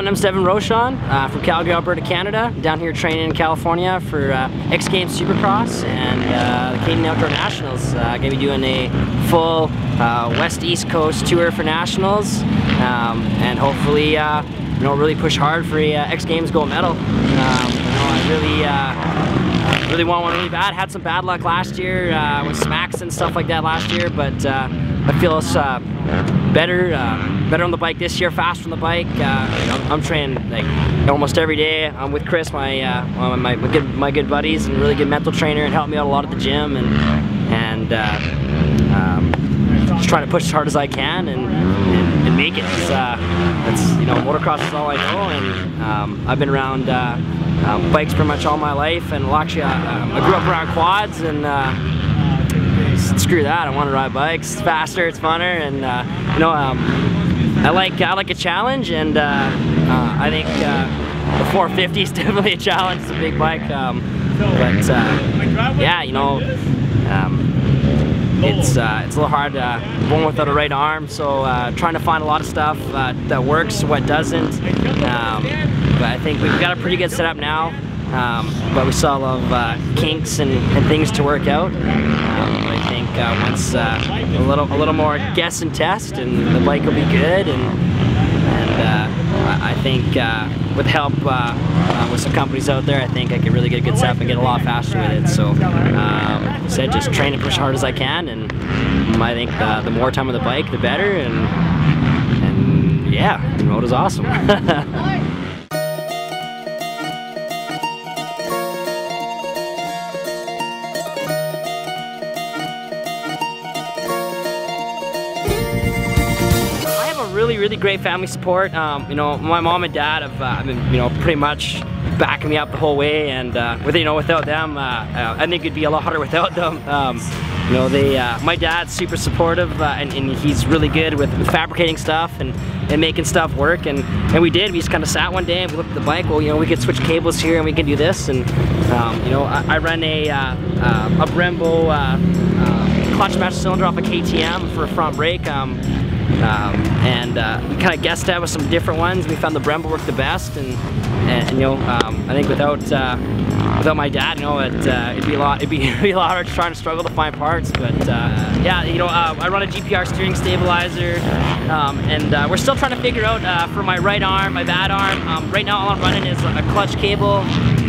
my name's Devin Rochon from Calgary, Alberta, Canada. Down here training in California for X Games Supercross and the Canadian Outdoor Nationals. Going to be doing a full West-East Coast tour for Nationals, and hopefully, really push hard for a X Games gold medal. I really want one really bad. Had some bad luck last year with smacks and stuff like that last year, but I feel it's better on the bike this year, faster on the bike. I'm training like almost every day. I'm with Chris, my good buddies, and really good mental trainer, and helped me out a lot at the gym, and just trying to push as hard as I can and make it. That's motocross is all I know, and I've been around bikes pretty much all my life, and well, actually I grew up around quads, and screw that, I want to ride bikes. It's faster, it's funner, and I like a challenge, and I think the 450 is definitely a challenge. It's a big bike, but yeah, it's a little hard going without a right arm, so trying to find a lot of stuff that works, what doesn't. But I think we've got a pretty good setup now, but we still have kinks and things to work out. I think once a little more guess and test, and the bike will be good, and I think with help with some companies out there, I think I could really get a good setup and get a lot faster with it. So said, just train and push as hard as I can, and I think the more time on the bike, the better, and yeah, the road is awesome. Really great family support. My mom and dad have been pretty much backing me up the whole way, and without them, I think it'd be a lot harder without them. My dad's super supportive, and he's really good with fabricating stuff and making stuff work, and we just kind of sat one day and we looked at the bike. Well, we could switch cables here and we can do this, and I run a Brembo clutch master cylinder off a KTM for a front brake. We kind of guessed at with some different ones. We found the Brembo worked the best, and I think without my dad, it'd be a lot harder trying to struggle to find parts. But yeah, I run a GPR steering stabilizer, and we're still trying to figure out for my right arm, my bad arm. Right now, all I'm running is a clutch cable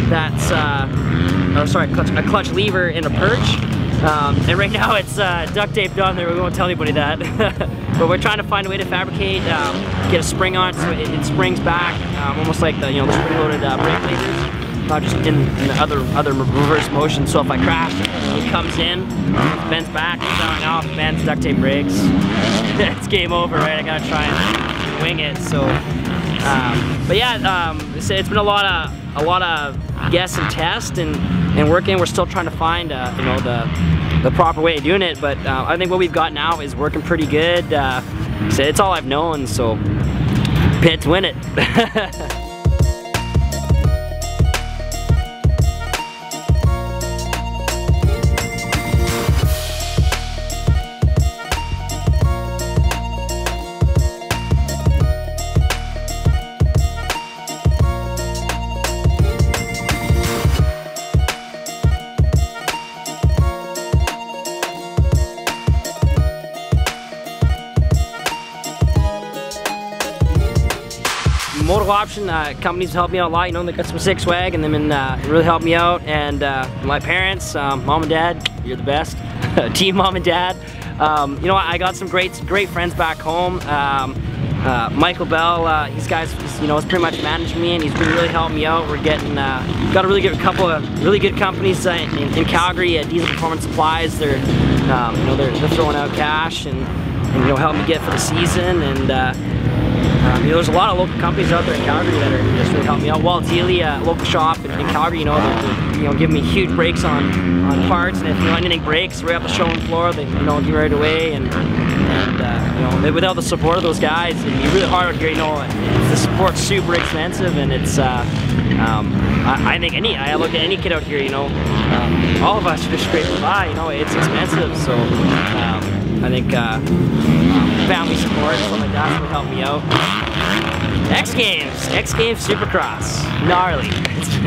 that's a clutch lever in a perch. And right now it's duct taped on there. We won't tell anybody that. But we're trying to find a way to fabricate, get a spring on it so it springs back, almost like the spring-loaded brake levers, not just in the other reverse motion. So if I crash, it comes in, bends back, it's off, bends, duct tape brakes. It's game over, right? I gotta try and wing it. So, but yeah, it's been a lot of guess and test and working. We're still trying to find the proper way of doing it, but I think what we've got now is working pretty good. So it's all I've known, so Pitt's win it. Moto Option companies helped me out a lot. They got some six swag, and they've been really helped me out. And my parents, mom and dad, you're the best. Team mom and dad. I got some great friends back home. Michael Bell, these guys, has pretty much managed me, and he's been really helping me out. We're getting got a couple of really good companies in Calgary. Diesel Performance Supplies. They're throwing out cash and helping me get for the season, and there's a lot of local companies out there in Calgary that are just really helping me out. Walt Healy, local shop in Calgary, they're giving me huge breaks on parts, and if anything breaks right off the showroom floor, they give right away. And without the support of those guys, it'd be really hard out here. The support's super expensive, and it's I think I look at any kid out here, you know, all of us are just scraping by, you know, it's expensive, so I think family support and stuff like that would help me out. X Games Supercross, gnarly,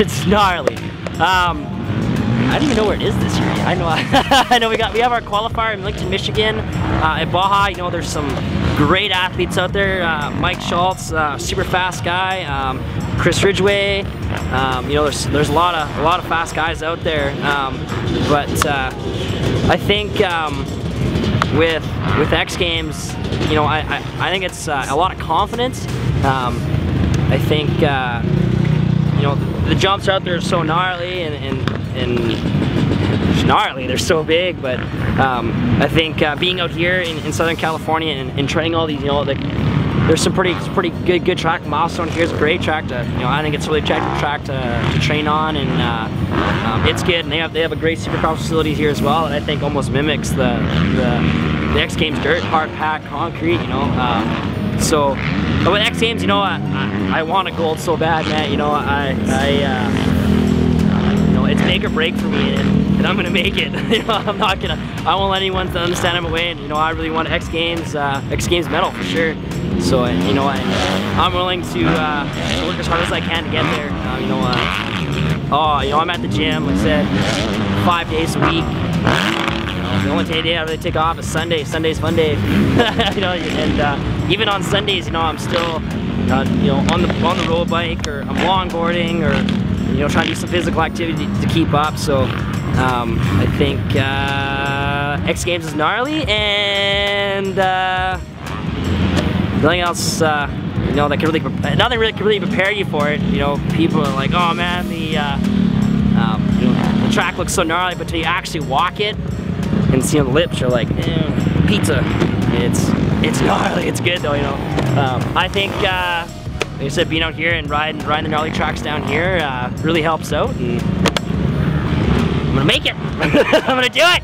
it's gnarly. I don't even know where it is this year. I know I know we have our qualifier in Lincoln, Michigan, at Baja. You know, there's some great athletes out there. Mike Schultz, super fast guy. Chris Ridgway. You know, there's a lot of fast guys out there. But I think with X Games, you know, I think it's a lot of confidence. I think you know, the jumps out there are so gnarly and gnarly, they're so big, but I think being out here in Southern California and training all these, you know, there's some pretty good track. Milestone here's a great track to, you know, I think it's a really attractive track to train on, and it's good, and they have a great supercross facility here as well, and I think almost mimics the X Games dirt, hard packed concrete, you know. So, but with X Games, you know, I want a gold so bad, man. You know, you know, it's make or break for me, and I'm gonna make it. You know, I won't let anyone stand in my way, and you know, I really want X Games medal for sure. So, you know, I'm willing to work as hard as I can to get there. You know, you know, I'm at the gym, like I said, 5 days a week. The only day I really take off is Sunday. Sunday's fun day. You know, and even on Sundays, you know, I'm still, you know, on the road bike, or I'm longboarding, or you know, trying to do some physical activity to keep up. So I think X Games is gnarly, and nothing else, you know, that nothing really can really prepare you for it. You know, people are like, oh man, you know, the track looks so gnarly, but till you actually walk it and see on the lips, you're like, pizza. It's gnarly. It's good though, you know. I think, like I said, being out here and riding the gnarly tracks down here really helps out, and I'm gonna make it. I'm gonna do it.